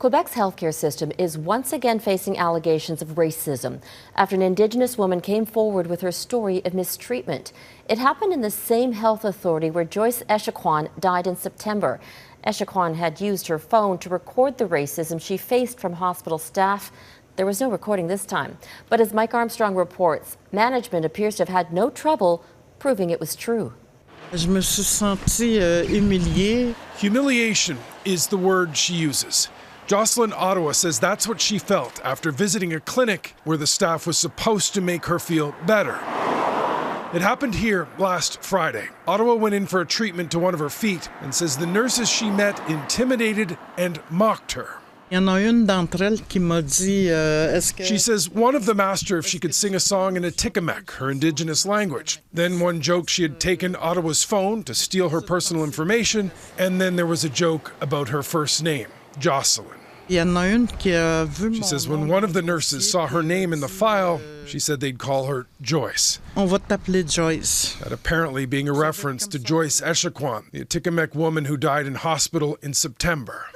Quebec's healthcare system is once again facing allegations of racism after an Indigenous woman came forward with her story of mistreatment. It happened in the same health authority where Joyce Echaquan died in September. Echaquan had used her phone to record the racism she faced from hospital staff. There was no recording this time. But as Mike Armstrong reports, management appears to have had no trouble proving it was true. Je me suis sentie humiliée. Humiliation is the word she uses. Jocelyn Ottawa says that's what she felt after visiting a clinic where the staff was supposed to make her feel better. It happened here last Friday. Ottawa went in for a treatment to one of her feet and says the nurses she met intimidated and mocked her. Il y en a une d'entre elles qui m'a dit, est-ce que... She says one of them asked her if she could sing a song in Atikamekw, her Indigenous language. Then one joked she had taken Ottawa's phone to steal her personal information, and then there was a joke about her first name, Jocelyn. Il y en a une qui a vu She mon says nom when one of the nurses saw her name in the file, she said they'd call her Joyce. On va t'appeler Joyce. That apparently being a reference to Joyce Echaquan, the Atikamekw woman who died in hospital in September.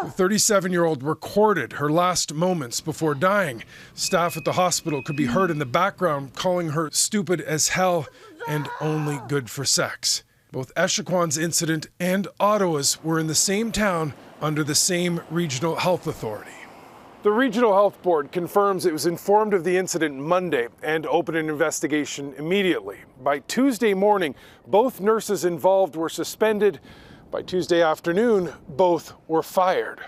The 37-year-old recorded her last moments before dying. Staff at the hospital could be heard in the background calling her stupid as hell and only good for sex. Both Echaquan's incident and Ottawa's were in the same town under the same regional health authority. The Regional Health Board confirms it was informed of the incident Monday and opened an investigation immediately. By Tuesday morning, both nurses involved were suspended. By Tuesday afternoon, both were fired.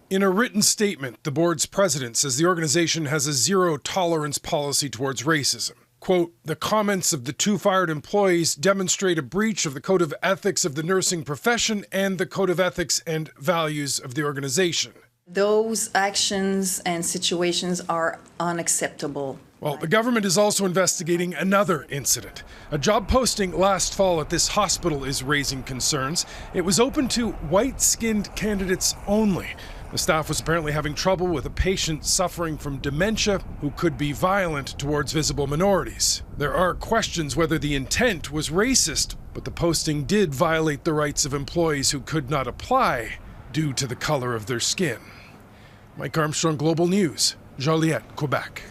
In a written statement, the board's president says the organization has a zero-tolerance policy towards racism. Quote, the comments of the two fired employees demonstrate a breach of the code of ethics of the nursing profession and the code of ethics and values of the organization. Those actions and situations are unacceptable. Well, the government is also investigating another incident. A job posting last fall at this hospital is raising concerns. It was open to white-skinned candidates only. The staff was apparently having trouble with a patient suffering from dementia who could be violent towards visible minorities. There are questions whether the intent was racist, but the posting did violate the rights of employees who could not apply due to the color of their skin. Mike Armstrong, Global News, Joliette, Quebec.